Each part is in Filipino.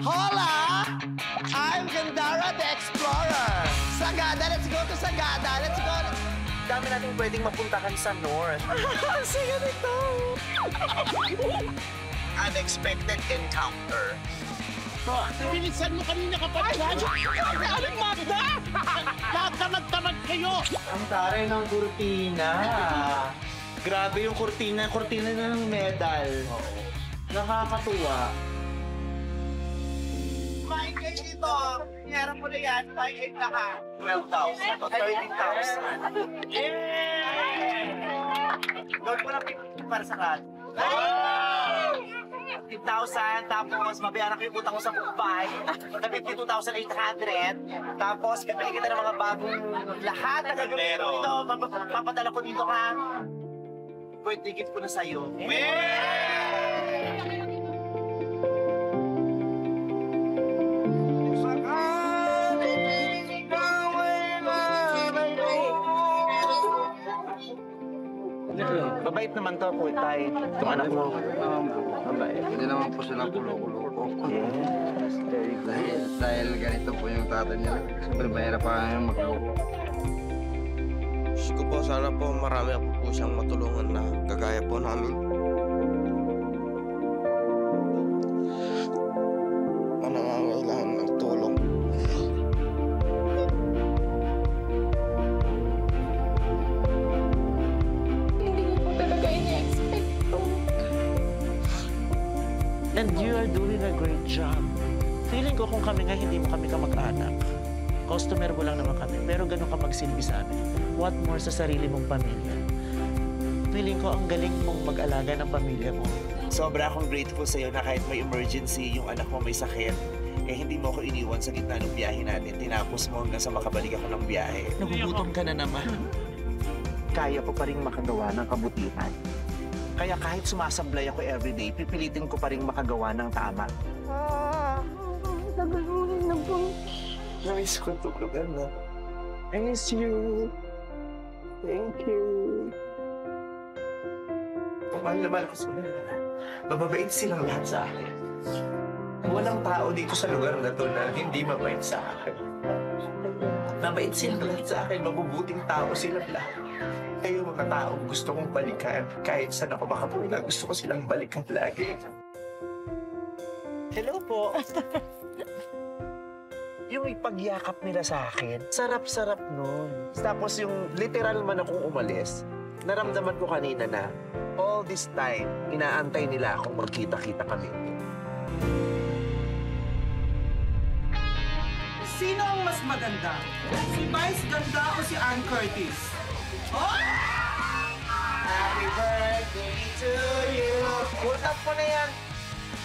Hola! I'm Gandara the Explorer. Sagada, let's go to Sagada. Let's go. Dami natin pwedeng mapuntahan sa North. Sige nito. Unexpected encounter. Bilisan mo kanina kapag Aling Magda! Magtamad-tamad kayo! Ang taray ng kurtina. Grabe yung kurtina. Kurtina na ng medal. Oo. Nakakatuwa. Kumain kayo dito. Pinyaran mo na yan. Kumain na ka. 12,000 o 13,000. Yay! Gawin mo lang para sa kat. 15,000, tapos mabayaran ko yung utang ko sa bahay na 52,800. Tapos bibili kita ng mga bagong lahat na gagawin ko dito. Papadala ko dito ka. Birthday gift ko na sa'yo. Mabait naman to, Putay. Itong anak mo. Mabait. Hindi naman po silang kulo-kulo po. Yes, very good. Dahil ganito po yung tatay niya. Siyempre, mahirap pa kayong magloko. Gusto ko po, sana po marami po siyang matulungan na kagaya po namin. Nangangailangan ng tulong. And you are doing a great job. Feeling ko kung kami nga hindi mo kami kamag-anak, customer mo lang naman kami, pero ganun ka magsilbi sa amin. What more sa sarili mong pamilya? Feeling ko ang galing mong mag-alaga ng pamilya mo. Sobra akong grateful sa'yo na kahit may emergency, yung anak mo may sakit, eh hindi mo ako iniwan sa gitna ng biyahe natin. Tinapos mo hanggang sa makabalik ako ng biyahe. Nagugutom ka na naman. Kaya ko pa rin makagawa ng kabutihan. Kaya kahit sumasablay ako everyday, pipilitin ko pa rin makagawa ng tama. Nagalunin na po. Namiss ko tulugan na. I miss you. Thank you. Mahal na mahal ko sila. Mababait silang lahat sa akin. Walang tao dito sa lugar na to na hindi mabait sa akin. Mabait silang lahat sa akin. Mabubuting tao silang lahat. Kayo mga tao, gusto kong balikan. Kahit saan ako makapunta, gusto ko silang balikan lagi. Hello po. Yung ipagyakap nila sa akin, sarap-sarap nun. Tapos yung literal man akong umalis, naramdaman ko kanina na all this time, inaantay nila akong magkita-kita kami. Sino ang mas maganda? Si Vice Ganda o si Ann Curtis? Oh! Happy birthday to you! Ultap ko na yan!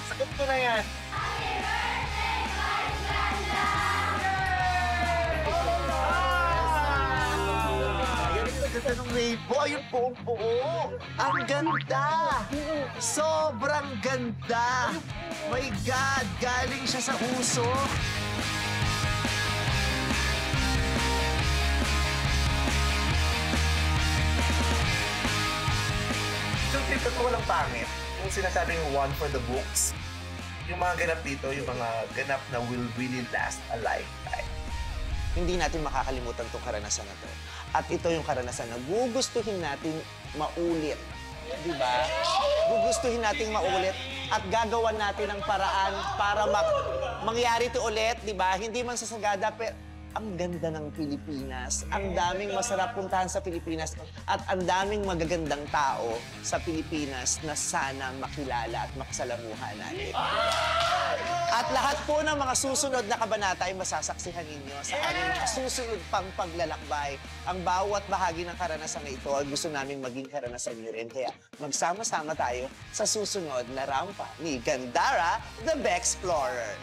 Sakit ko na yan! Happy birthday, Vice Ganda! Ganda ng rainbow. Ayun, buong-buo. Ang ganda. Sobrang ganda. My God, galing siya sa usok. Yung trip ko walang pangit. Yung sinasabing one for the books. Yung mga ganap dito, yung mga ganap na will really last a lifetime. Hindi natin makakalimutan itong karanasan na to. At ito yung karanasan na gugustuhin natin maulit. Di ba? Gugustuhin natin maulit at gagawan natin ng paraan para mangyari ito ulit, di ba? Hindi man sa Sagada, pero ang ganda ng Pilipinas. Ang daming masarap puntahan sa Pilipinas at ang daming magagandang tao sa Pilipinas na sana makilala at makasalamuhan natin. At lahat po ng mga susunod na kabanata ay masasaksihan ninyo sa aming susunod pang paglalakbay. Ang bawat bahagi ng karanasan na ito ay gusto namin maging karanasan nyo rin. Kaya magsama-sama tayo sa susunod na rampa ni Gandara, the Bexplorer.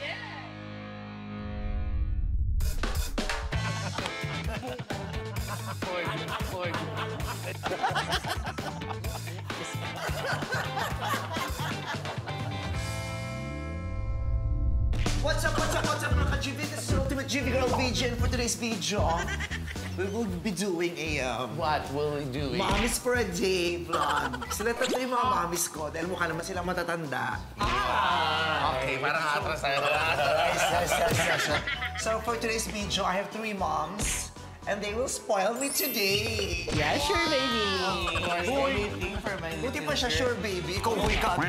What's up, mga ka-GV? This is Ultimate GV Girl VJ, and for today's video, we will be doing a, What will we do? Mommy's for a Day vlog. Sila tatlo yung mga mommies ko dahil mukha naman silang matatanda. Parang atras tayo. Yes. So for today's video, I have 3 moms. And they will spoil me today. Yeah, sure, baby. Buti pa siya, sure baby. Ikaw, boy ka.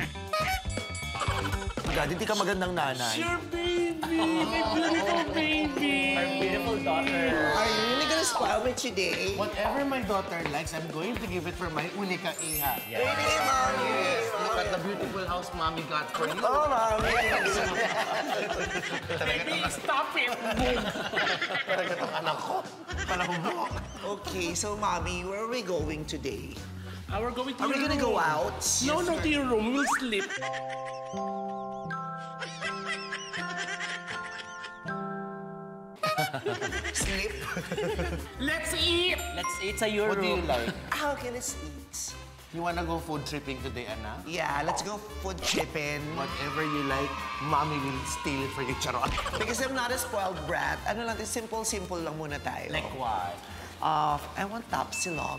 God, hindi ka magandang nanay. Sure, baby. My beautiful baby. Our beautiful daughter. Are you really gonna spoil me today? Whatever my daughter likes, I'm going to give it for my unika iha. Really, mommy? Look at the beautiful house mommy got for you. Oh, mommy. Baby, stop it. Talaga itong anak ko. Palahubok. Okay, so mommy, where are we going today? We're going to Are we your gonna go room. out? No, to your room. We'll sleep. Sleep? Let's eat. Let's eat sa your What do you room. like? Okay, let's eat. You wanna go food tripping today, Anna? Yeah, let's go food tripping. Whatever you like, mommy will steal it for you, charot. Because I'm not a spoiled brat. Ano lang, simple lang muna tayo. Like what? I want tapsilog.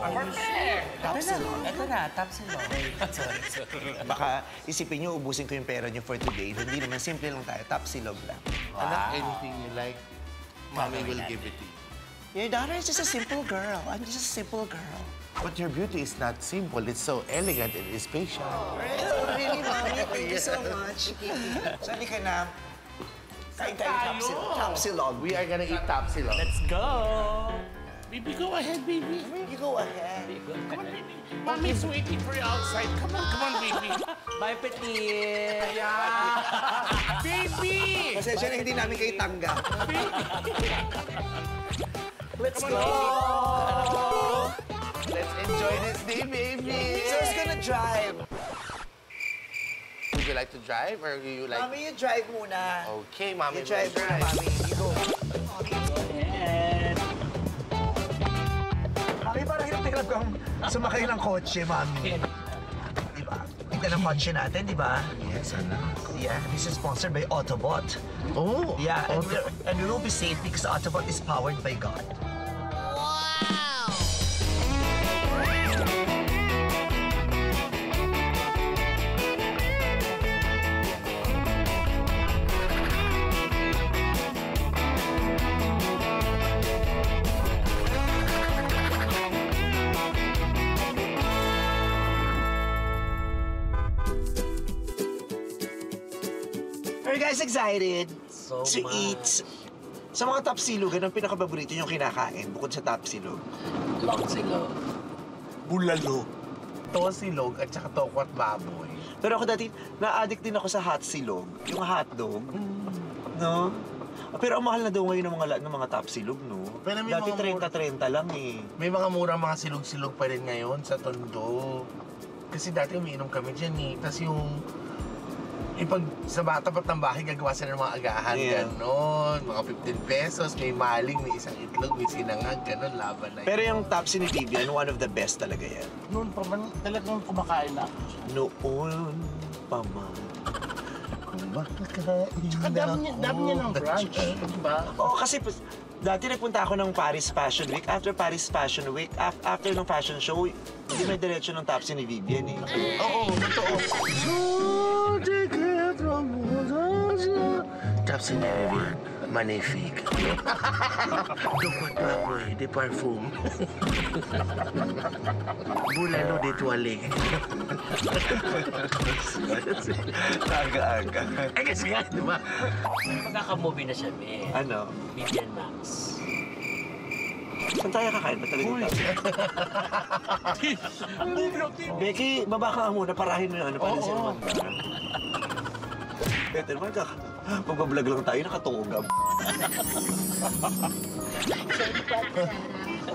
Perfect. Tapsilog. Ito na, tapsilog. Sorry. Baka isipin nyo, ubusin ko yung pera nyo for today. Hindi naman, simple lang tayo. Tapsilog lang. Anak, anything you like, mommy will give it to you. Your daughter is just a simple girl. I'm just a simple girl. But your beauty is not simple. It's so elegant and spatial. Really, mommy? Thank you so much. Sabi ka na, kain tayo tapsilog. We are gonna eat tapsilog. Let's go. Baby, go ahead, baby. You go ahead. Come on, baby. Mommy's waiting for you outside. Come on, baby. Bye, Petit. Yeah. Baby! Pasensya na hindi namin kayo tanggap. Let's go! Let's enjoy this day, baby. So who's gonna drive? Would you like to drive or you like... Mommy, you drive muna. Okay, mommy You drive muna, mommy. You go. Mami, parang hirap kang sumakay ng kotse, mami. Di ba? Ito ng kotse natin, di ba? Yes, anak. Yeah, this is sponsored by Autobot. Oh, Yeah, and we will be safe because Autobot is powered by God. Are you guys excited to eat? Sa mga tapsilog, ang pinakapaborito yung kinakain bukod sa tapsilog? Longsilog. bulalo. Tosilog at saka tokwat baboy. Pero ako dati, na-addict din ako sa hot silog. Yung hotdog. No? Pero ang mahal na daw ngayon ng mga tapsilog, no? Pero may Dati mga 30-30 lang eh. May mga murang mga silog-silog pa rin ngayon sa Tondo. Kasi dati umiinom kami dyan eh. Tapos yung pag sa tapat ng bahay, gagawa sila ng mga agahan, gano'n. Mga 15 pesos, may maling, may isang itlog, may sinangag, gano'n, laban na yun. Pero yung Tapsi ni Vivian, one of the best talaga yan. Noon pa man, talagang kumakain na ako siya. Noon pa man. Tsaka dami niya ng brunch, di ba? Oo, kasi dati nagpunta ako ng Paris Fashion Week. After Paris Fashion Week, after ng fashion show, hindi may diretso ng Tapsi ni Vivian eh. Oo, totoo. Tapos ni Vivian, magnifique. Tokwat baboy, de parfum. Bulalo de toilet. Aga-aga. Ay, kasi nga, di ba? Magkakamovie na siya, eh. Ano? Vivian Max. Saan tayo kakain ba talaga yung Tapsi? Becky, baba ka nga muna, parahin mo yung ano, para sila magkakaroon. Beto naman, magbablog lang tayo, nakatugab.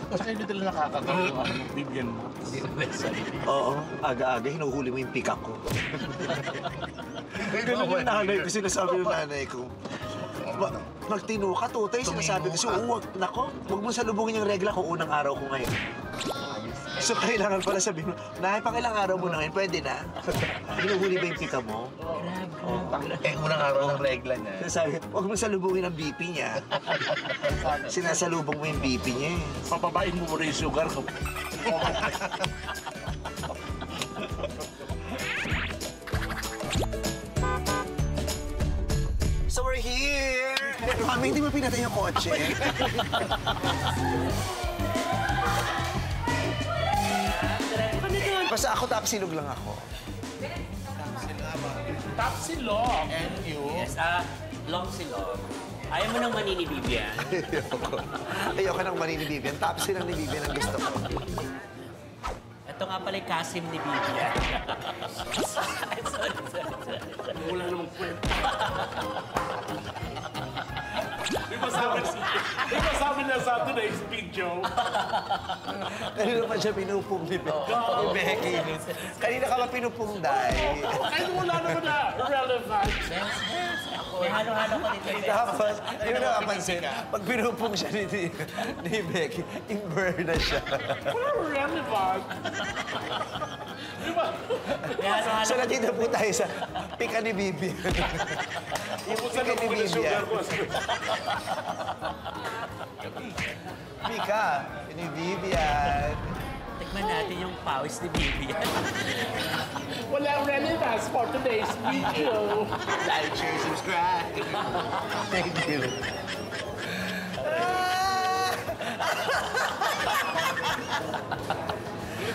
Kasi hindi talaga nakakagawa ng Vivian Max. Oo, aga-aga, hinuhuli mo yung pika ko. Ganun yung nanay ko, sinasabi yung nanay ko. Magtino ka, tutay, sinasabi ko. So, huwag mo salubungin yung regla ko unang araw ko ngayon. So, kailangan pala sabihin mo, Nay, pang ilang araw mo na ngayon, pwede na? Hinuhuli ba yung pika mo? Unang araw ng regla na. Sinasabi, huwag mo salubungin ang BP niya. Sinasalubong mo yung BP niya eh. Papabain mo muna yung sugar ko. Mami, hindi mo pinatay yung kotse. Basta ako tapsilog lang ako. Tapsilog. And you? Yes, long silog. Ayaw mo nang manini Vivian. Ayoko nang mani ni Vivian. Tapsil lang ni Vivian ang gusto ko. Ito nga pala yung kasim ni Vivian. Wala namang kwento. Di ba sabi na sa today's video? Kanina pa siya pinupong ni Becky. Kanina ka ba pinupong, Day? Kahit wala naman na relevant. May halo-halo ko dito. Tapos, hindi mo napapansin, pag pinupong siya ni Becky, in-burn na siya. Wala relevant. Di ba? May halo-halo So, nandito po tayo sa pika ni Bibi. Yung pika ni Bibi. Pika ni Vivian. Tikman natin yung pawis ni Vivian. Wala relevance for today's video. Like, share, subscribe. Thank you.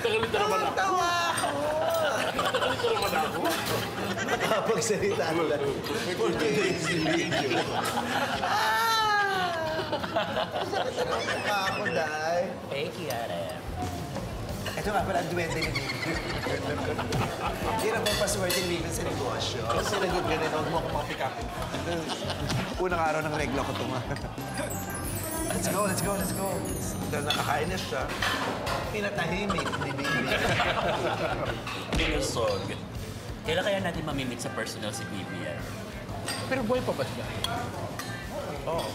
Galita naman ako. Tawa ako! Galita naman ako. Nakapagsalita lang. For today's video. Sakit na mukha ako, Day. Thank you, Are. Ito nga pala ang duwende ni Vivi. Hindi na po paswerte ni Vivi sa negosyo. Kasi nagod ka rin, huwag mo akong makapikapin. Unang araw ng regla ko ito nga. Let's go, let's go, let's go. Dahil nakakain na siya, pinatahimik ni Vivi. Binusog. Kailan kaya natin mamimit sa personal si Vivian? Pero buhay pa ba siya? Oo.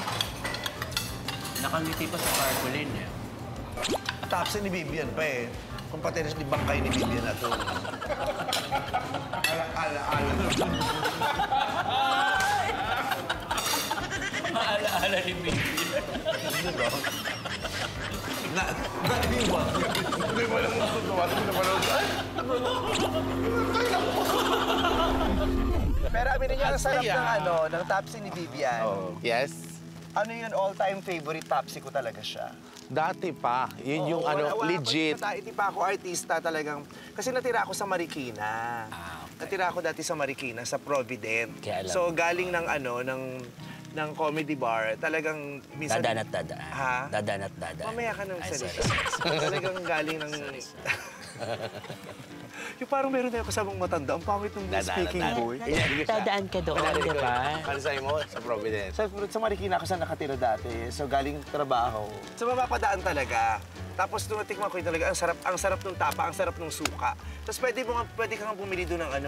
Nakangiti pa sa tarpaulin eh. Tapos ni Vivian pa eh. Kung pati rin ni bangkay ni Vivian na to. Ala. Maala-ala ni Vivian. Naiwan. Hindi mo lang matutuwa. Hindi mo lang Pero aminin niya ang sarap ng tapsi ni Vivian. Oh, yes. Ano yun, all-time favorite tapsi ko talaga siya. Dati pa. Yun yung Oo, wala legit. Hindi pa ako artista talagang. Kasi natira ako sa Marikina. Natira ako dati sa Marikina, sa Provident. Kaya alam. So galing ng comedy bar, talagang minsan... Dadan at dadan. Ha? Dadan at dadan. Mamaya ka nang Ay, salita. sorry. Talagang galing ng... Yung parang meron tayo kasamang matanda. Ang pangit ng speaking boy. Dadaan ka doon, di ba? Ano sa'yo mo? Sa Providence. Sa Marikina ako saan nakatira dati. So galing trabaho. So mapapadaan talaga. Tapos tumatikman ko yun talaga, ang sarap ng tapa, ang sarap ng suka. Tapos pwede ka nga bumili doon ng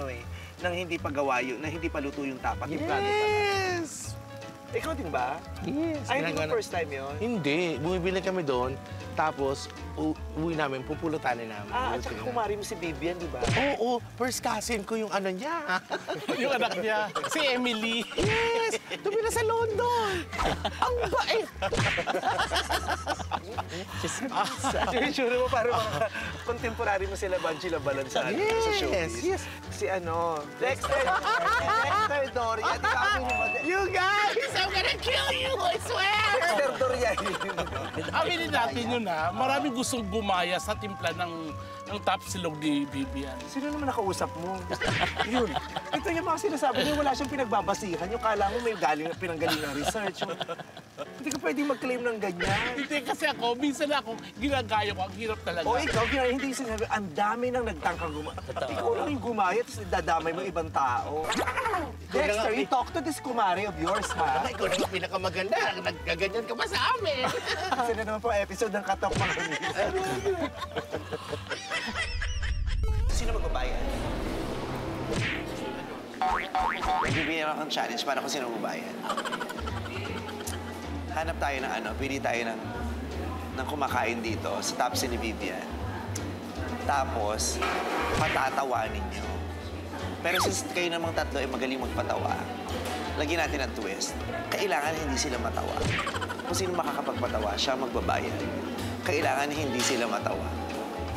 ng hindi pa gawa yun, na hindi pa luto yung tapa. Yes! Ikaw din ba? Yes. Ay, hindi mo first time yun? Hindi. Bumibili kami doon. Tapos, uwi namin, pupulutanin namin. At saka kumari mo si Vivian, di ba? Oo, first cousin ko yung ano niya. Yung anak niya, si Emily. Yes! Dumi na sa London. Ang bait! Yung sure mo, parang mga contemporary mo sila, Banji Labalan sa showbiz. Yes. Si Dexter Doria. Di ba ako yung You guys, I'm gonna kill you, I swear! Dexter Doria. Aminin natin yun ha, maraming gustong gumaya sa timpla ng tapsilog ni Vivian. Sino naman nakausap mo? Yun. Ito yung mga sinasabi niya, wala siyang pinagbabasihan. Yung kala mo may pinanggaling ng research. Hindi ka pwedeng mag-claim ng ganyan. Hindi kasi ako, minsan ako, ginagaya ko, ang hirap talaga. O ikaw, hindi sinabi, ang dami nang nagtangkang gumaya. Ikaw lang yung gumaya, tapos dadamay mo ibang tao. Dexter, you talk to this kumare of yours, ha? Ikaw na yung pinakamaganda. Nagkaganyan ka pa sa amin. Kasi na naman po episode ng Katok Mga Sino magbabayad? Nagbibigyan ako ng challenge para kung sino magbabayad. Hanap tayo ng pili tayo ng kumakain dito sa Tapsi ni Vivian. Tapos, patatawanin niyo. Pero since kayo namang tatlo ay magaling magpatawa, lagyan natin ang twist. Kailangan hindi sila matawa. Kung sino makakapagpatawa, siya magbabayad. Kailangan hindi sila matawa.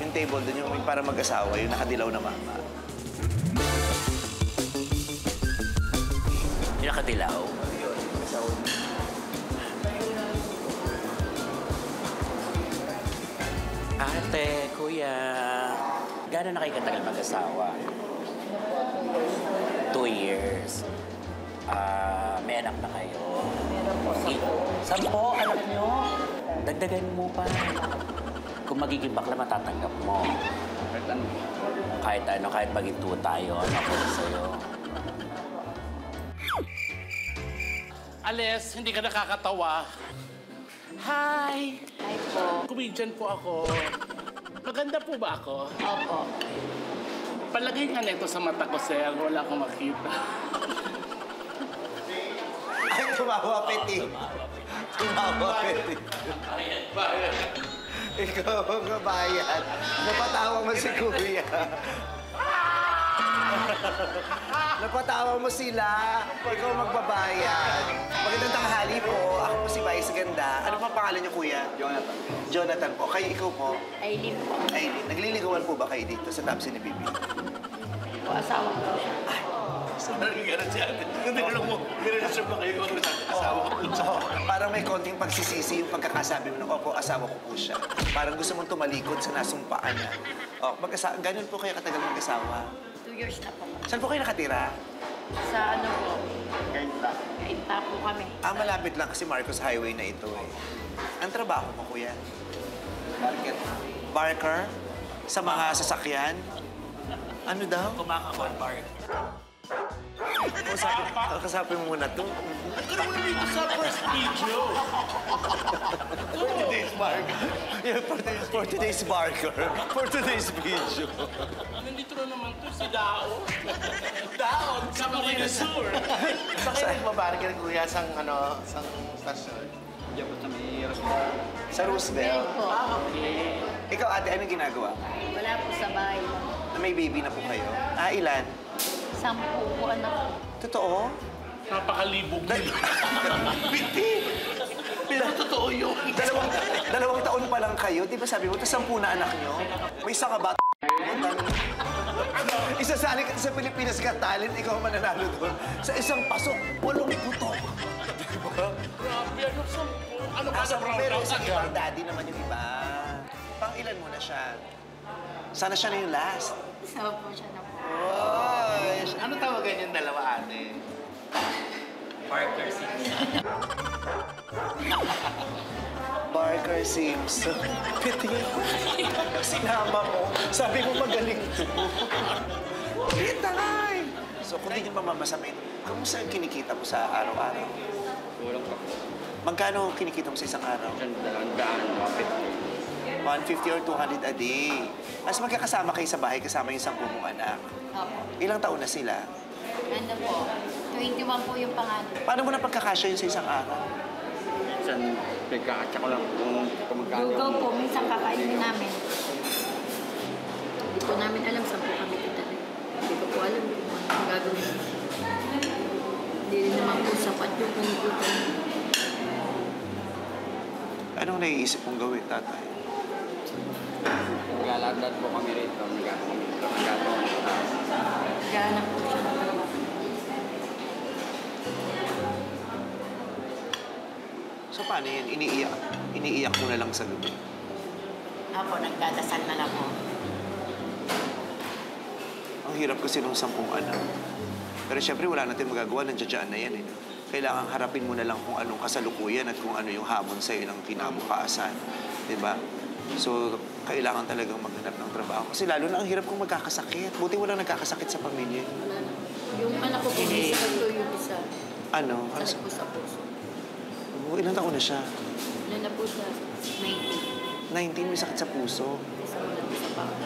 Yung table doon yung para mag-asawa, yung nakadilaw na mama. Yung nakadilaw. Ate, kuya, gano'n na kayo katagal mag-asawa? 2 years. May anak na kayo? Meron po, 10. 10 anak nyo? Dagdagan mo pa. Kung magiging bakla, matatanggap mo. Kahit ano, kahit maging 2 tayo, ano ko sa'yo. Ales, hindi ka nakakatawa. Hi! Hi po. Comedian po ako. Maganda po ba ako? Opo. Palagay nga nito sa mata ko, sir. Wala akong makita. Ay, tumawa, Peti. Tumawa, Peti. Ikaw ang kabayan. Napatawa mo si Kuya. Napatawa mo sila. Ikaw ang magbabayan. Magandang tanghali po. Ako po si Vice Ganda. Ano pang pangalan niyo, Kuya? Jonathan. Jonathan po. Kayo, ikaw po? Aileen po. Aileen. Nagliligawan po ba kayo dito sa Tapsi ni Bibi? Po, asawa ko siya. Parang may konting pagsisisi yung pagkakasabi mo na, opo, asawa ko po siya. Parang gusto mong tumalikod sa nasumpaan niya. Oh, ganun po kayo katagal mag-asawa. 2 years na po. Saan po kayo nakatira? Sa ano po? Kainta po kami. Malapit lang kasi Marcos Highway na ito eh. Ang trabaho mo, kuya? Barker. Barker? Sa mga sasakyan? Ano daw? Kumakakon, Bart. Kasapin mo muna to. At ka naman dito sa first video. Today's Barker. Yeah, for today's Barker. For today's video. Nandito na naman to si Dao. Daon, sa Marina Sur. Saan kayo nagbabarker, kuya, sang stasyon? Sa Roosevelt. Po. Okay. Ikaw, ate, anong ginagawa? Wala po sa bahay. May baby na po kayo? Ilan? 10 po anak. Totoo? Napakalibog nila. Pero totoo yun. Dalawang taon pa lang kayo. Di ba sabi mo, ito 10 na anak nyo? May isa ka ba? Isasali ka sa Pilipinas Got Talent, ikaw ang mananalo doon. Sa isang pasok, 8 putok. Diba? Grabe, ano 10? Ano ba sa brown Pero house sa agad? ibang daddy naman yung iba. Pang ilan mo na siya? Sana siya na yung last. Asawa po siya na po. Oy! Ano tawagan yung dalawa, ate? Parker Simpson. Barker Simpson. Piti. Sinama mo. Sabi mo magaling to. Kitay! So kung di nyo mamamasamin, kamusta yung kinikita mo sa araw-araw? Kulang pa po. Magkano kinikita mo sa isang araw? 150 or 200 a day. As magkakasama kayo sa bahay, kasama yung 10 mong anak. Opo. Ilang taon na sila? Ano po? 21 po yung pangalan. Paano mo na pagkakasya yun sa isang araw? Minsan, pagkakatsa ko lang kung magkano. Lugaw po, minsan kakainin namin. Hindi po namin alam saan po kami titali. Hindi ko po alam kung ano ang gagawin. Hindi rin naman po sapat yung kumikita. Anong naiisip mong gawin, tatay? Maglalagdad po kami rito. Nagkataon. Gahanap po siya ng trabaho. So paano yun? Iniiyak mo na lang sa gabi. Ako, nagdadasal na lang po. Ang hirap kasi ng 10 anak. Pero syempre wala natin magagawa, nandiyan na yan eh. Kailangan harapin mo na lang kung anong kasalukuyan at kung ano yung hamon sa'yo ng kinabukasan. Diba? So, kailangan talagang maghanap ng trabaho. Kasi lalo na ang hirap kung magkakasakit. Buti walang nagkakasakit sa pamilya. Wala na. Yung anak ko po, may sakit po yung isa. Ano? Sakit po sa puso. Ilang taon na siya? Wala na po siya, 19. 19, may sakit sa puso. Isa wala po sa pako.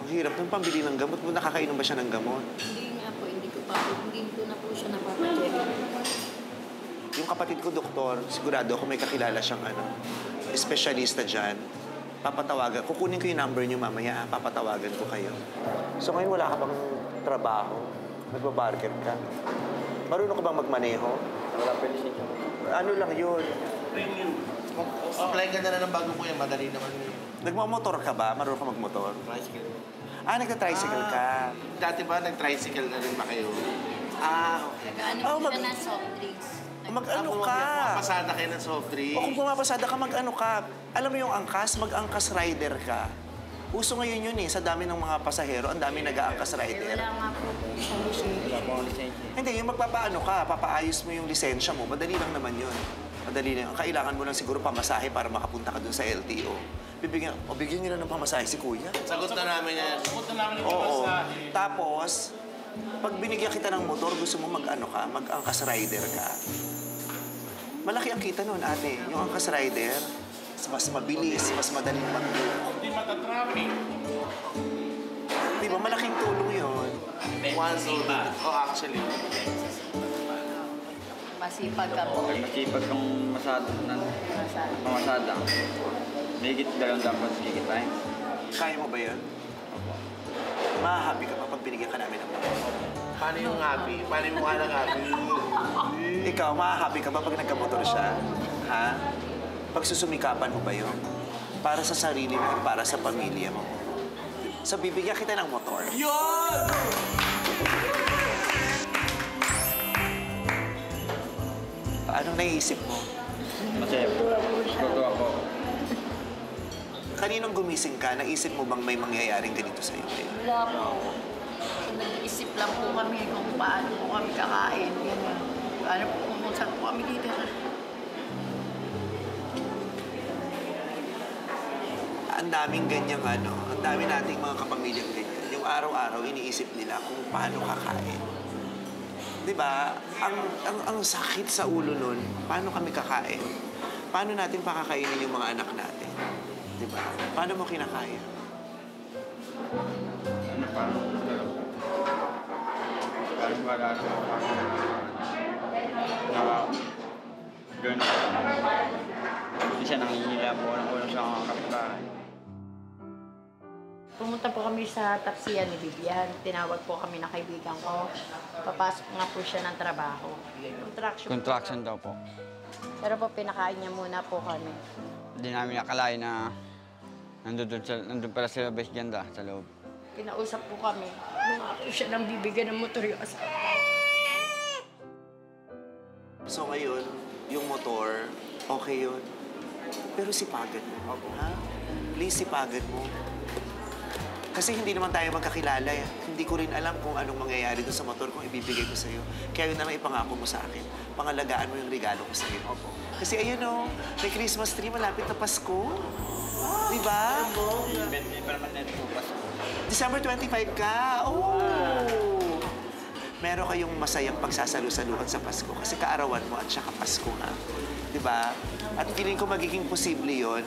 Ang hirap ng pambili ng gamot. Nakakainom ba siya ng gamot? Hindi nga po, hindi ko na po siya napapacheck. Yung kapatid ko, doktor, sigurado ako may kakilala siyang espesyalista dyan. Papatawagan. Kukunin ko yung number niyo mamaya. Papatawagan ko kayo. So ngayon wala ka bang trabaho? Nagbabarker ka? Marunong ka bang magmaneho? Wala pa rin siya. Ano lang yun? Apply ka na ng bago, kuya. Madali naman yun. Nagmamotor ka ba? Marunong ka magmotor? Tricycle. Nagta-tricycle ka. Dati ba nag-tricycle na rin ba kayo? Okay. Nag-ano po siya ng soft drinks. Mag-ano ka? Pasada kayo ng soft drinks. O kung pumapasada ka, mag-ano ka? Alam mo yung angkas? Mag-angkas rider ka. Uso ngayon yun eh, sa dami ng mga pasahero, ang dami nag-aangkas rider. Wala nga po sa lisensya. Hindi, yung magpapaano ka, papaayos mo yung lisensya mo, madali lang naman yun. Madali lang. Kailangan mo lang siguro pamasahe para makapunta ka dun sa LTO. Bigyan nyo na ng pamasahe si Kuya. Sagot na namin yan. Sagot na namin yung Oo. pamasahe. Tapos, pag binigyan kita ng motor, gusto mo mag-ano ka, mag-angkas rider ka. Malaki ang kita nun, ate. Yung angkas rider, mas mabilis, mas madaling mag-book. Hindi matatraffic. Di ba, malaking tulong yun. Once actually. Masipag ka po. Masipag kang masada. Higit dalawang dapat higit tayo. Kaya mo ba yun? Ma-happy ka pa pag binigyan ka namin ng motor. Paano yung happy? Paano yung mukha ng happy? Ikaw, ma-happy ka ba pag nagkamotor siya? Ha? Pagsusumikapan mo ba yun? Para sa sarili mo, para sa pamilya mo. So, bibigyan kita ng motor. Yun! Anong naiisip mo? Masaya po. Tutuwa po. Kaninong gumising ka, naisip mo bang may mangyayaring ganito sa'yo ngayon? Wala po. Nag-isip lang po kami kung paano po kami kakain. Ganyan. Paano po kung saan po kami dito. Ang daming ganyang ang dami nating mga kapamilyang ganyan. Yung araw-araw, iniisip nila kung paano kakain. Di ba? Ang sakit sa ulo nun, paano kami kakain? Paano natin pakakainin yung mga anak natin? Di ba? Paano mo kinakaya? Ano pa? Parang wala na gano'n. Hindi siya nangihila po ng ulo sa mga kapitbahay. Pumunta po kami sa tapsiyan ni Vivian. Tinawag po kami ng kaibigan ko. Papasok nga po siya ng trabaho. Contraction daw po. Pero po, pinakain niya muna po kami. Hindi namin akalain na nandun pala sila best ganda sa loob. Kinausap po kami. Nung po siya nang bibigyan ng motor yung asawa. So ngayon, yung motor, okay yun. Pero sipagan mo. Ha? Please, sipagan mo. Kasi hindi naman tayo magkakilala. Hindi ko rin alam kung anong mangyayari doon sa motor kung ibibigay ko sa'yo. Kaya yun na lang ipangako mo sa akin. Pangalagaan mo yung regalo ko sa'yo. Kasi ayun may Christmas tree, malapit na Pasko. Di ba? Hindi pa naman natin bukas. December 25 ka. Oh! Meron kayong masayang pagsasalu-saluhan sa Pasko kasi kaarawan mo at saka Pasko nga. Di ba? At feeling ko magiging posible yon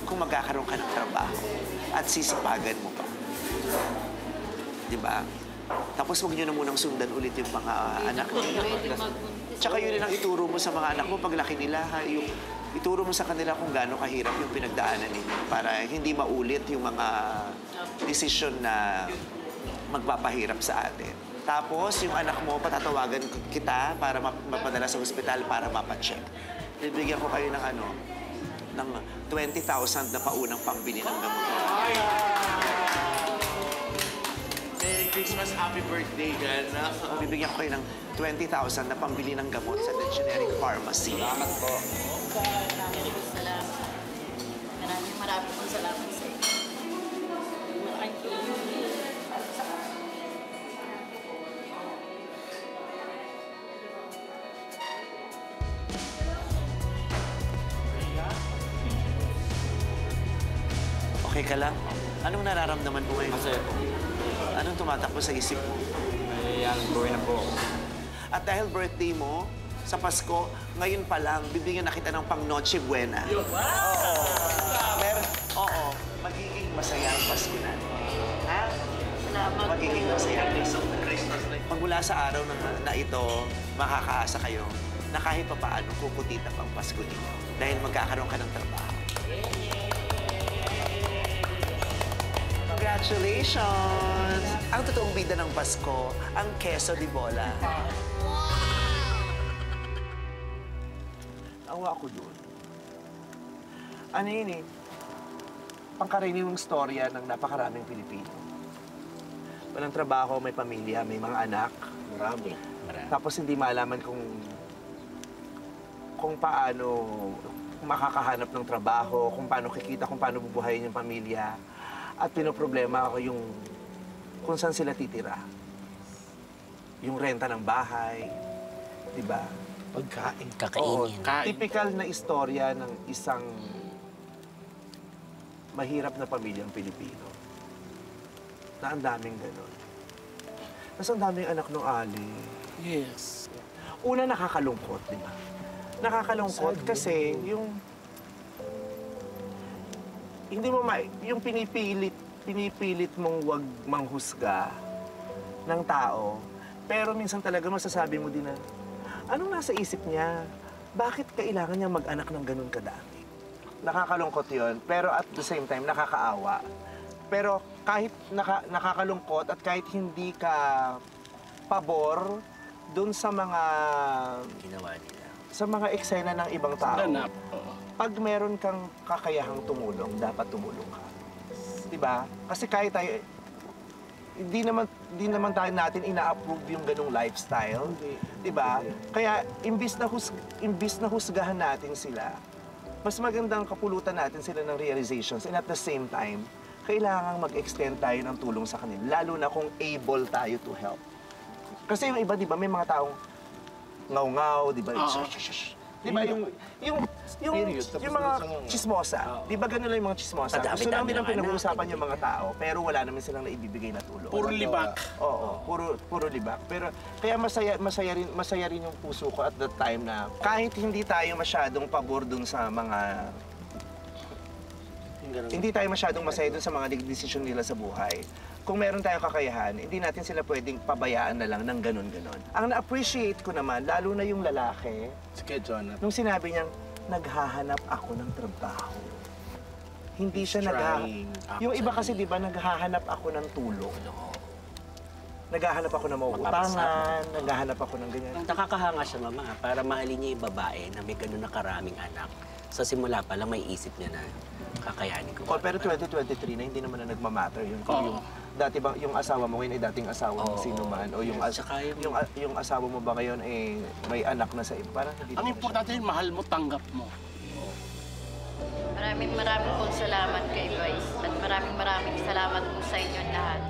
kung magkakaroon ka ng trabaho at sisipagan mo pa. Di ba? Tapos huwag niyo na munang sundan ulit yung mga anak niyo. Tsaka yun lang ituro mo sa mga anak mo paglaki nila. Yung ituro mo sa kanila kung gaano kahirap yung pinagdaanan ninyo para hindi maulit yung mga desisyon na magpapahirap sa atin. Tapos, yung anak mo, patatawagan kita para mapadala sa ospital para mapacheck. Bibigyan ko kayo ng ng 20,000 na paunang pambili ng gamot. Merry Christmas, happy birthday, Gana. Bibigyan ko kayo ng 20,000 na pambili ng gamot sa The Generic Pharmacy. Salamat po. Maraming salamat. Maraming salamat sa inyo. Okay ka lang? Anong nararamdaman mo ngayon? Masaya po. Anong tumatakbo sa isip mo? May buhay na po. At dahil birthday mo, sa Pasko, ngayon pa lang, bibigyan na kita ng pang Noche Buena. Wow! Oo. Magiging masaya ang Pasko natin. Ha? Salamat. Magiging masaya ang Christmas. Pagmula sa araw na ito, makakaasa kayo na kahit pa paano kukutita pang Pasko dito. Dahil magkakaroon ka ng trabaho. Congratulations! Ang totoong bida ng Pasko, ang queso di bola. Awa ko doon. Ano yun pangkaraniwang storya ng napakaraming Pilipino. Walang trabaho, may pamilya, may mga anak. Marami. Tapos hindi malaman kung kung paano makakahanap ng trabaho, kung paano kikita, kung paano bubuhayin yung pamilya. At pinoproblema ako yung kung saan sila titira. Yung renta ng bahay, di ba? Pagkain. Oo, Kakainin. typical na istorya ng isang mahirap na pamilyang Pilipino. Na ang daming ganon. Tapos ang daming anak ng Ali. Yes. Una, nakakalungkot, di ba? Nakakalungkot kasi yung... Hindi mo yung pinipilit mong wag manghusga ng tao. Pero minsan talaga masasabi mo din na, anong nasa isip niya? Bakit kailangan niya mag-anak ng ganun kadami? Nakakalungkot yun, pero at the same time, nakakaawa. Pero kahit nakakalungkot at kahit hindi ka pabor dun sa mga... Ginawa nila. Sa mga eksena ng ibang tao. Ganap. Pag meron kang kakayahang tumulong, dapat tumulong ka. Diba? Kasi kahit tayo, hindi naman tayo natin ina-approve yung ganung lifestyle. Diba? Kaya, imbis na husgahan natin sila, mas magandang kapulutan natin sila ng realizations and at the same time, kailangang mag-extend tayo ng tulong sa kanila, lalo na kung able tayo to help. Kasi yung iba, di ba, may mga taong ngaw-ngaw, di ba? Di ba, yung mga chismosa. Di ba ganun lang yung mga chismosa? Gusto lang nilang pinag-uusapan yung mga tao, pero wala naman silang naibibigay na tulong. Puro libak. Oo, puro libak. Pero kaya masaya rin yung puso ko at that time na kahit hindi tayo masyadong pabor dun sa mga... Hindi tayo masyadong masaya dun sa mga desisyon nila sa buhay. Kung meron tayong kakayahan, hindi natin sila pwedeng pabayaan na lang ng ganun-ganun. Ang na-appreciate ko naman, lalo na yung lalaki, nung sinabi niyang, naghahanap ako ng trabaho. Hindi siya Yung iba kasi, di ba, naghahanap ako ng tulong. Naghahanap ako ng mauutangan, naghahanap ako ng ganyan. Nakakahanga siya, mama, para mahalin niya yung babae na may ganun na karaming anak. Sa simula pa lang, may isip niya na kakayanin ko. Pero 2023 na hindi naman na nagmamatter yun. Kung dati ba yung asawa mo ngayon ay dating asawa mo sino man o yung asawa mo ba ngayon ay may anak na sa iba, parang hindi. Ang importante yung mahal mo, tanggap mo. Maraming pong salamat kay Vice at maraming salamat po sa inyong lahat.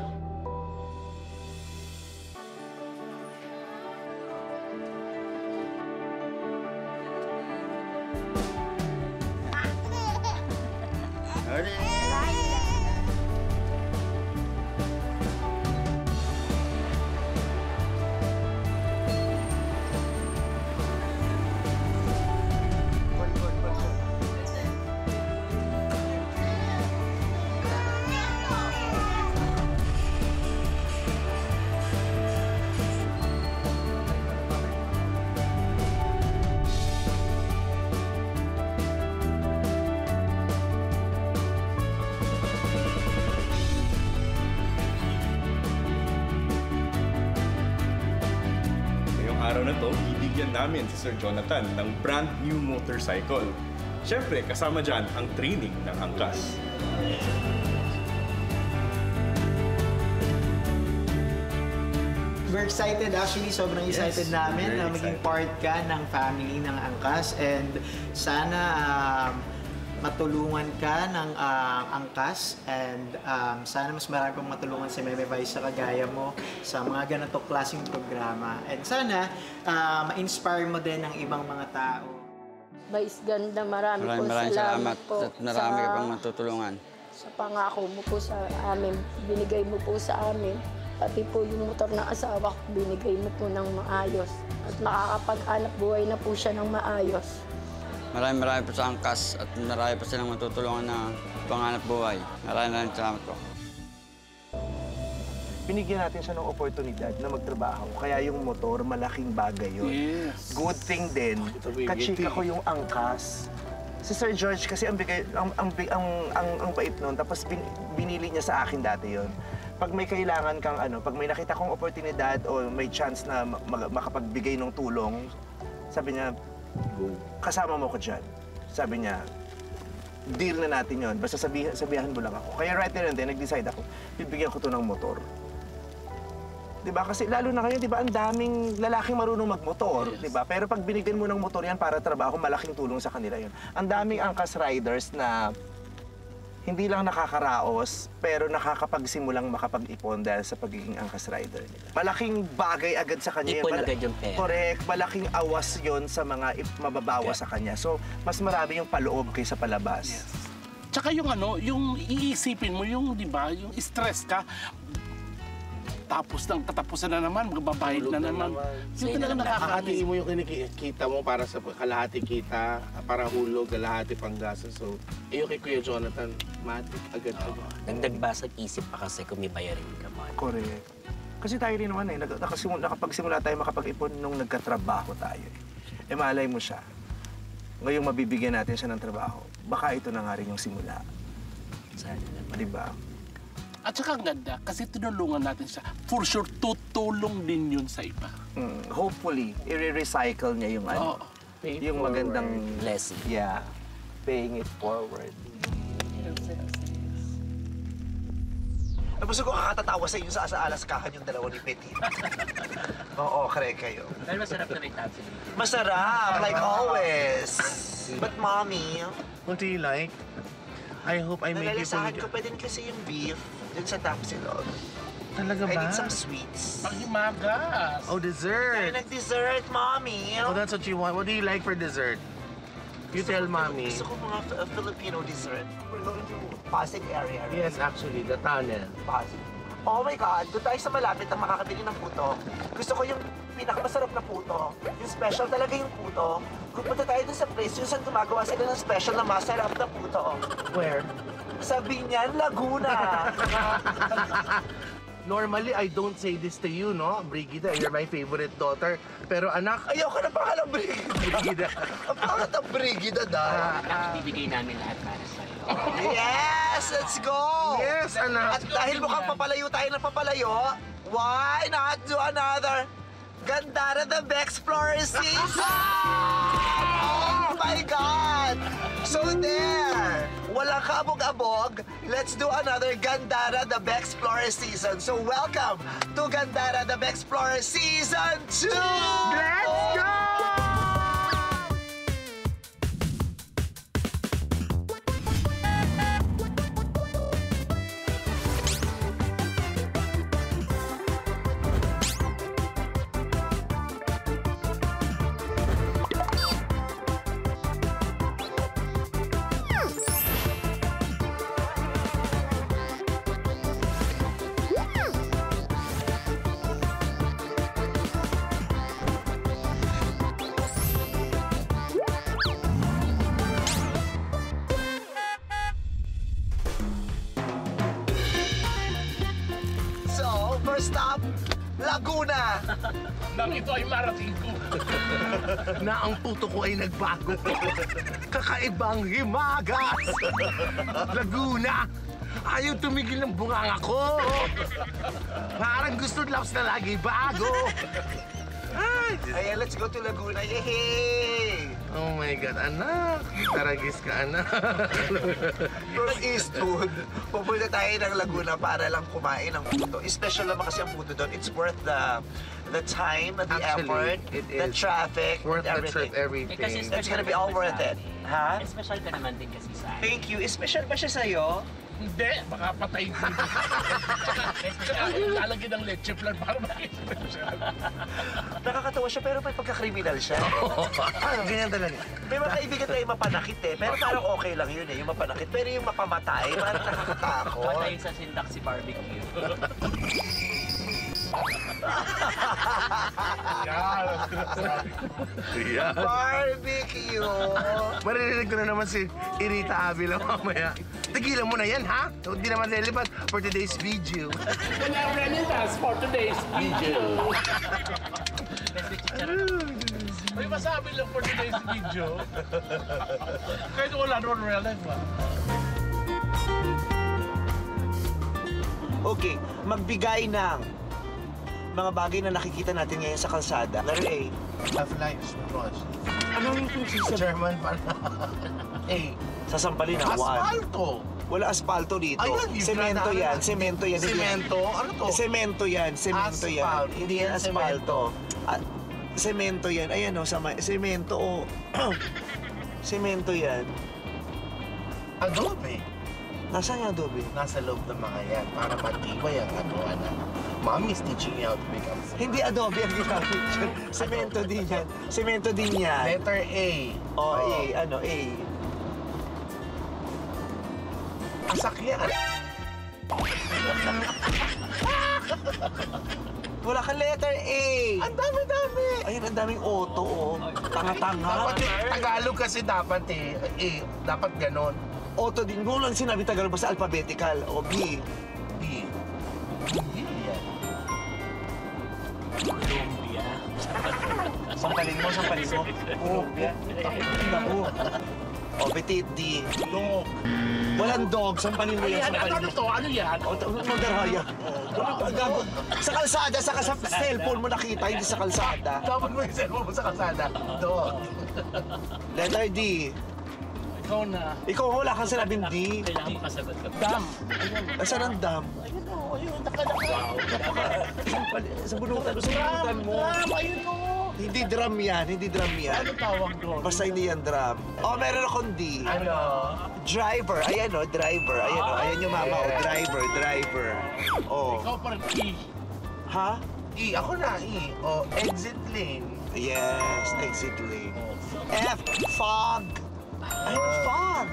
Araw na to, bibigyan namin si Sir Jonathan ng brand new motorcycle. Siyempre, kasama dyan ang training ng angkas. We're excited, actually, sobrang excited namin na maging part ka ng family ng angkas and sana matulungan ka ng angkas and sana mas marami pang matulungan si Meme Vice sa kagaya mo sa mga ganitong klaseng programa. And sana ma-inspire mo din ng ibang mga tao. Vice Ganda, maraming salamat po. At marami ka pang matutulungan. Sa pangako mo po sa amin, binigay mo po sa amin. Pati po yung motor ng asawa ko, binigay mo po ng maayos. At makakapag-anak buhay na po siya ng maayos. Marami po sa angkas at marami pa silang matutulungan na panganap buhay. Maraming salamat po. Binigyan natin siya ng oportunidad na magtrabaho. Kaya yung motor, malaking bagay yun. Yes. Good thing din, kachika ko yung angkas. Si Sir George kasi ang bait nun, tapos binili niya sa akin dati yun. Pag may kailangan kang pag may nakita kong oportunidad o may chance na makapagbigay ng tulong, sabi niya, kasama mo ko dyan. Sabi niya, deal na natin yon. Basta sabihan mo lang ako. Kaya right there and then, nag-decide ako, bibigyan ko to ng motor. Di ba? Kasi lalo na ngayon, di ba, ang daming lalaking marunong magmotor, di ba? Pero pag binigyan mo ng motor yan para trabaho, malaking tulong sa kanila yun. Ang daming angkas riders na hindi lang nakakaraos, pero nakakapagsimulang makapag-ipon dahil sa pagiging angkas rider nila. Malaking bagay agad sa kanya. Ipon agad yung pera. Correct. Malaking awas yon sa mga mababawa sa kanya. So, mas marami yung paloob kaysa palabas. Tsaka yung yung iisipin mo, yung, di ba, yung stress ka, tapos nang tatapusan na naman, magbabayad na naman. Yung talagang Nakakatiin mo yung kinikita mo para sa kalahati kita, para hulog, kalahati pang gastos. So, yung kay Kuya Jonathan, matik agad-agad. Dagdag basag isip pa kasi kung may bayarin ka man. Correct. Kasi tayo rin naman nakapagsimula tayo makapag-ipon nung nagkatrabaho tayo. Eh malay mo siya. Ngayong mabibigyan natin siya ng trabaho, baka ito na nga rin yung simula. Sana naman. Diba? At saka ang ganda, kasi tinulungan natin siya. For sure, tutulong din yun sa iba. Hopefully, i-recycle niya yung yung magandang blessing. Yeah. Paying it forward. Gusto ko kakatatawa sa inyo sa alaskahan yung dalawa ni Petit. Oo, correct kayo. Pero masarap na rin tayo. Masarap, like always. But mommy, What do you like? I hope I made you nalalasahan ko pa din kasi yung beef dun sa Tapsilog. Talaga ba? I need some sweets. Panghimagas. Oh, dessert. Ay, nag-dessert, mommy. Oh, that's what you want. What do you like for dessert? You tell mommy. Gusto ko mga Filipino dessert. We're going to Pasig area. Right? Yes, actually, the tunnel. Pasig. Oh my God, doon tayo sa malapit na makakabili ng puto. Gusto ko yung pinakamasarap na puto. Yung special talaga yung puto. Kung punta tayo dun sa place, yung saan gumagawa sila ng special na masarap na puto. Where? Sa Binyan, Laguna. Normally, I don't say this to you, no? Brigida, you're my favorite daughter. Pero anak... Ayoko na pangalang Brigida. Ang pangalan ng Brigida dahil. Bibigay namin lahat para sa'yo. Yes! Let's go! Yes, anak. At dahil mukhang papalayo tayo ng papalayo, why not do another Gandara the Bexplorer season? Oh my God! So there! Walang kabog-abog, let's do another Gandara the Bexplorer season. So welcome to Gandara the Bexplorer Season 2! Let's go! First stop, Laguna. Nang ito ay marating ko. Na ang puto ko ay nagbago. Kakaibang himagas. Laguna. Ayaw tumigil ng bunganga ko. Parang gusto laps na lagi bago. Ayan, let's go to Laguna. Yay! Oh my God, anak. Taragis ka, anak. From Eastwood, pupunta tayo ng Laguna para lang kumain ng puto. Special naman kasi ang puto doon. It's worth the time, the effort, the traffic, worth everything. everything. It's gonna be all worth it. Ha? Special ka naman din kasi sa akin. Thank you. Special ba siya sa'yo? Hindi, baka patayin ko. Tsaka lalagyan ng leche plan para makisipesyon. Nakakatawa siya pero may pagka-criminal siya. Ganyan talaga. May mga kaibigan tayo mapanakit eh. Pero parang okay lang yun eh, yung mapanakit. Pero yung mapamatay, parang nakakatakot. Patayin sa sindak si barbecue. Yeah. Barbecue! Maririnig ko na naman si Irita Avila mamaya. Tigilan mo na yan, ha? Hindi naman relevant for today's video. Wala relevance for today's video. May masabi lang for today's video. Kahit wala ron relevant. Okay, magbigay ng mga bagay na nakikita natin ngayon sa kalsada. Letter A. Of life, boss. Ano yung sasabihin? German pala. A. Sasampalin ang 1. Asfalto! Wala asfalto dito. Ayun, yung Semento pinadaanan yan. na- Semento yan. Semento? Ano to? Semento yan. Semento yan. Asphalt, Hindi yan asfalto. Semento yan. Ayan o, semento o. Semento yan. Adobe. Nasaan yung adobe? Nasa loob ng mga yan para matibay ang ano, anak. Mommy is teaching you how to become Hindi adobe ang ginamit dyan. Semento din yan. Semento din yan. Letter A. O, A. Ano, A. Masakyan. Wala ka letter A. Ang dami-dami. Ayun, ang daming auto, oh. Tanga-tanga. Dapat Tagalog kasi dapat eh. Dapat ganon. Auto din. Kung lang sinabi Tagalog, basta alphabetical. O, B. B. Yan. Colombia. Sampalin mo. Colombia. Tingnan mo. O, petit D. Dog. Walang dog. Sampalin mo yan. Ano to? Ano yan? O, magaraya. Sa kalsada, sa cellphone mo nakita, hindi sa kalsada. Dapat mo yung cellphone mo sa kalsada. Dog. Letter D. Ikaw na. Ikaw, wala kang sinabing D. Kailangan makasagot ka. Dam. Nasaan ang dam? Ayun o. Ayun. Nakalaka. Sa bunutan mo. Dam. Ayun o. Hindi drum yan. Ano tawag doon? Basta hindi yan drum. O, meron akong D. Ano? Driver. Ayan o, driver. Ayan o, ayan yung mama o. Driver. O. Ikaw pa rin. E. Ha? E. Ako na, E. O, exit lane. Yes, exit lane. F, fog. Ay, fog.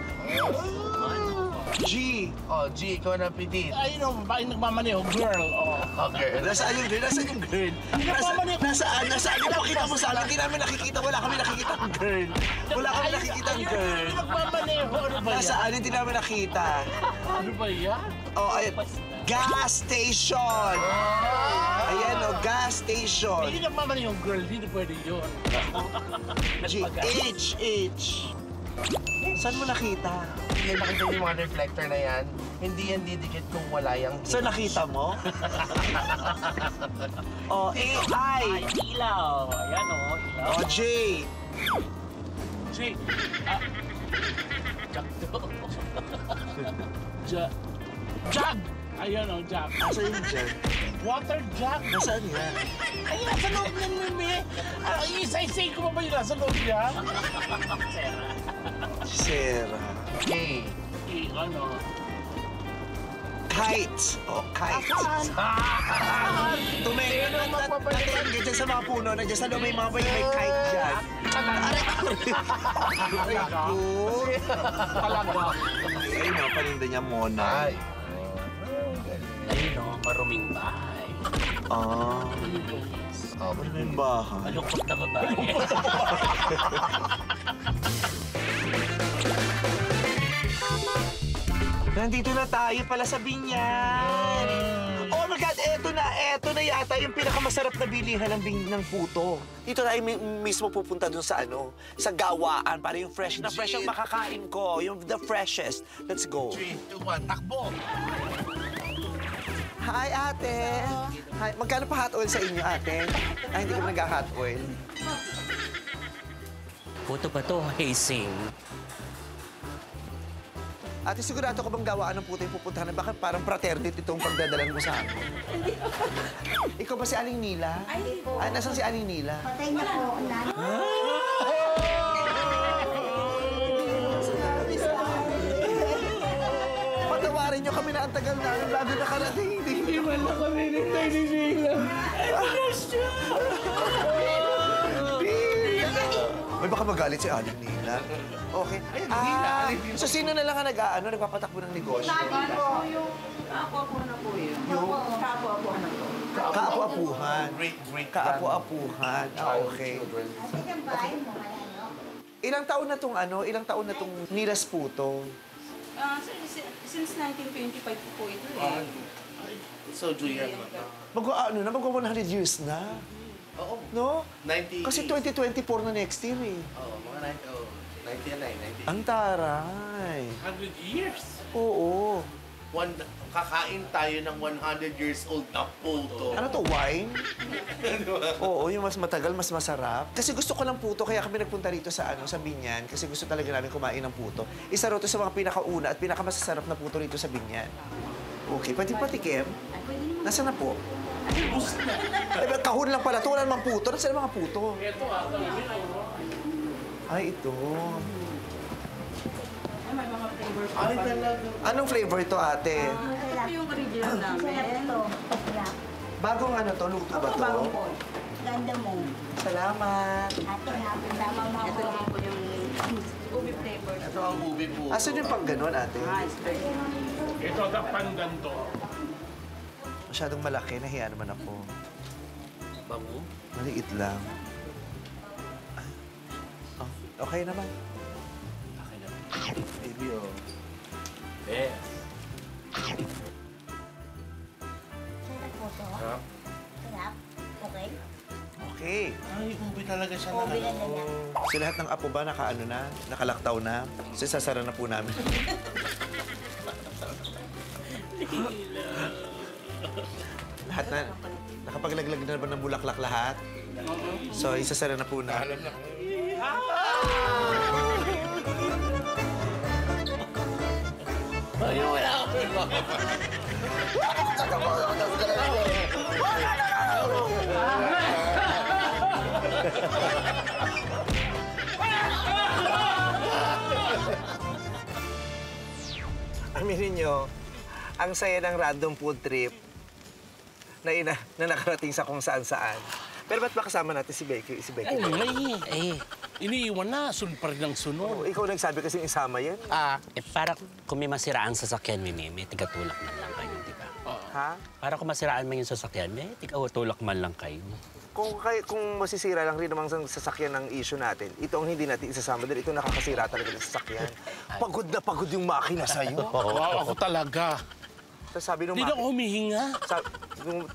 G. O, G. Ikaw na petit. Ayun o. Babae nagmamaneho. Girl. O. Okay. Nasaan yung girl? Nasaan yung girl? Nasaan? Ipakita mo sa amin. Hindi namin nakikita. Wala kami nakikita ang girl. Wala kami nakikita ang girl. Nagmamaneho. Ano ba yan? Nasaan? Hindi namin nakita. Ano ba yan? Oh, ayun. Gas station. Ayan o, gas station. Hindi nagmamaneho yung girl. Hindi pwede yun. G. H. Saan mo nakita? Hindi nakita yung mga reflector na yan. Hindi yan didikit kung wala yung So nakita mo? O, A, I. Ilaw. Ayan o. Ilaw. O, J. Si. Jack to. Jag. Ayun o. Jag. Asa yung J? Water jug. Nasaan yan? Ay, nasa loob ng mimi. Isa-isay ko ba yung nasa loob niya? Sarah. A. Ano? Kite. O, kite. Tumingin natin dyan sa mga puno. Nandiyan sa loob may mga may kite dyan. Aray ko. Talaga. Ayun o, paninda niya muna. Ayun o. Maruming bahay. Ah. Ano na yung bahay? Malungkot na babae. Nandito na tayo pala sa Binyan. Oh my God, eto na yata yung pinakamasarap na bilihan ng puto. Dito tayo mismo pupunta dun sa sa gawaan para yung fresh na fresh ang makakain ko, yung the freshest. Let's go. 3, 2, 1, takbo! Hi, ate. Hi, magkano pa hot oil sa inyo, ate? Ay, hindi kami nag-hot oil. Puto ba to? Hazing. Ate, sigurado ka bang gawaan ng puto yung pupuntahan? Bakit parang fraternity itong pagdadalan mo sa akin? Ikaw ba si Aling Nila? Ay, po. Ay, nasan si Aling Nila? Patay na po, nanay. Patawarin niyo kami na ang tagal namin bago nakarating. Hindi man lang kami nintay ni Nila. May baka magalit si Aling Nila. Okay. So sino na lang ang nagpapatakbo ng negosyo? Kaapu-apuhan. Kaapu-apuhan. Okay. Ilang taon na tong Nilas Puto? Since 1925 po ito eh. So, Julian, Magwa 100 years na. Oo. No? 90... Kasi 2024 na next year eh. Oo, mga 90 yan. Ang taray. 100 years. Oo. kakain tayo ng 100 years old na puto. Ano to, wine? Oo, yung mas matagal, mas masarap. Kasi gusto ko ng puto, kaya kami nagpunta rito sa Binyan. Kasi gusto talaga namin kumain ng puto. Isa raw to sa mga pinakauna at pinakamasasarap na puto rito sa Binyan. Okay, pwede patikim? Nasaan na po? Kahon lang pala. Ito wala namang puto. Nasaan ang mga puto? Ay, ito. May mga flavors. Ay, talaga. Anong flavor to, ate? Ito yung original namin. Bagong to? Luto ba to? Bagong po. Ganda mo. Salamat. Ate, tama mo Ito ako. naman po yung ubi flavors. Ito ang ubi po. Asan yung pang ganon, ate? Ito ang pangganto. Masyadong malaki. Nahiya naman ako. Bango? Maliit lang. Ay. Oh, okay naman. Baby, oh. Eh. Sarap po to. Sarap. Sarap. Okay. Okay. Ay, ubi talaga siya na. Ubi na ganyan. Si lahat ng apo ba nakalaktaw na? So, sasara na po namin. Lahat na, nakapaglaglag na ba ng bulaklak lahat? So, isasara na po na. Ayun, wala ako. Aminin nyo, ang saya ng random food trip na nakarating sa kung saan-saan. Pero ba't ba kasama natin si Becky? Iniiwan na. Sunod pa rin ang sunod. Ikaw nagsabi kasi isama yan. Para kung may masiraan sa sasakyan, may tigatulak man lang kayo, di ba? Ha? Para kung masiraan man yung sasakyan, may tigatulak man lang kayo. Kung masisira lang rin naman sa sasakyan ng issue natin, ito ang hindi natin isasama dahil ito nakakasira talaga ng sasakyan. Pagod na pagod yung makina sa'yo. Wow, ako talaga. Tapos sabi nung Hindi na ako humihinga.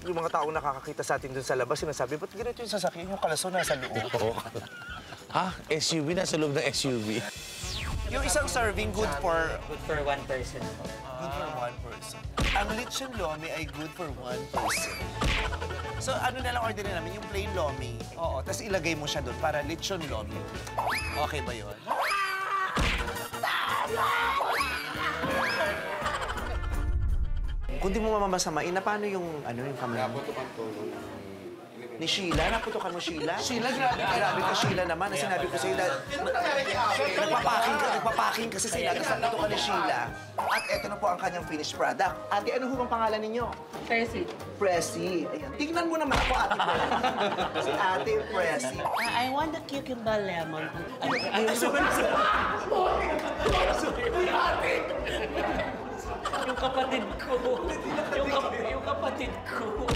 Yung mga taong nakakakita sa atin dun sa labas, sinasabi, ba't ganito yung sasakyan? Yung kalaso nasa loob. Ha? SUV? Nasa loob ng SUV? Yung isang serving, good for... Good for one person. Good for one person. Ang lechon lomi ay good for one person. So, ano na lang orderin namin? Yung plain lomi. Oo, tapos ilagay mo siya doon para lechon lomi. Okay ba yun? Kung di mo mamamasamain, na paano yung kamay mo? Ni Sheila? Naputokan mo Sheila? Sheila, grabe ka. Grabe ka, Sheila naman. Ang sinabi ko sa'yo, nagpapaking kasi sila. Tapos naputokan ni Sheila. At eto na po ang kanyang finished product. Ate, ano ho bang pangalan ninyo? Presi. Presi. Ayan. Tingnan mo naman ako, Ate Presi. Si Ate Presi. I want the cucumber lemon. Yung kapatid ko. Yung kapatid ko.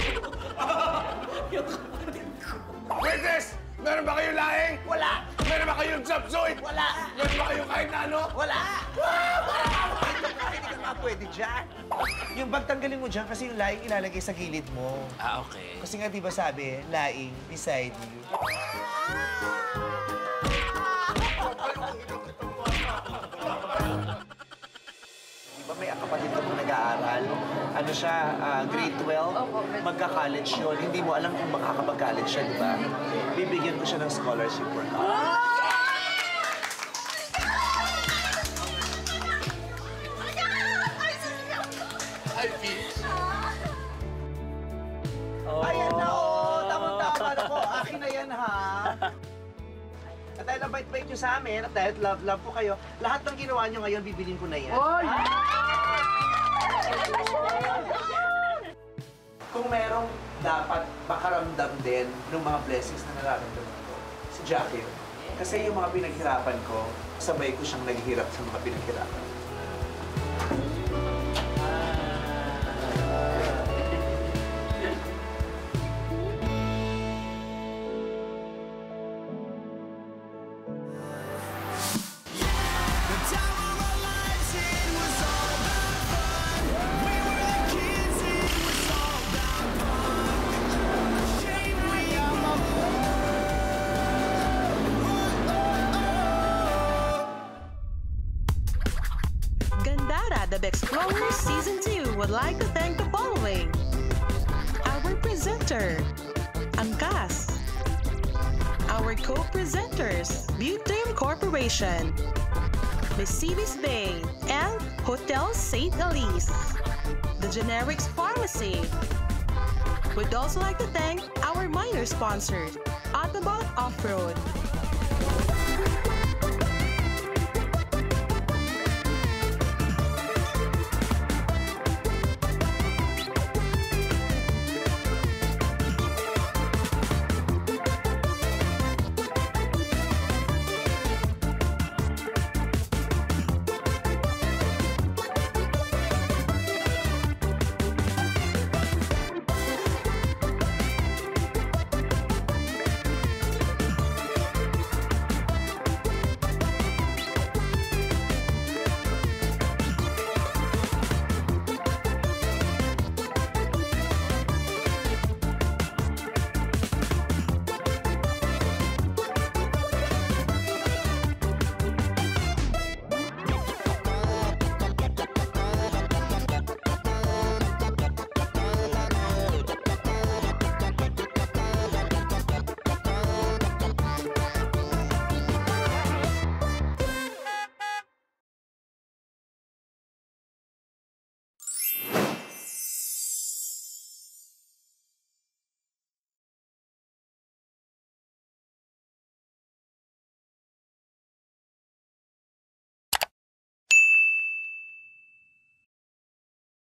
Yung kapatid ko. Waitress! Meron ba kayong laing? Wala! Meron ba kayong chopsuey? Wala! Meron ba kayong kahit na ano? Wala! Hindi ka nga pwede dyan. Yung bag tanggalin mo dyan kasi yung laing ilalagay sa gilid mo. Okay. Kasi nga di ba sabi, laing beside you. Di ba may kapatid ka mong nag-aaral? Ano siya, grade 12? Magka-college yun. Hindi mo alam kung makakapag-college siya, di ba? Bibigyan ko siya ng scholarship for college. Ayan na, oh! Tama-tama na po. Akin na yan, ha? At dahil ang bait-bait nyo sa amin, at dahil love po kayo, lahat ng ginawa nyo ngayon, bibilin ko na yan. Oy! Kung merong dapat makaramdam din ng mga blessings na nararamdaman ko, si Jackie. Kasi yung mga pinaghirapan ko, sabay ko siyang naghihirap sa mga pinaghirapan. Web Explorer Season 2 would like to thank the following. Our presenter, Angkas. Our co-presenters, Butane Corporation, Mercedes Bay, and Hotel St. Elise. The Generics Pharmacy. We'd also like to thank our minor sponsors, Autobot Off-Road,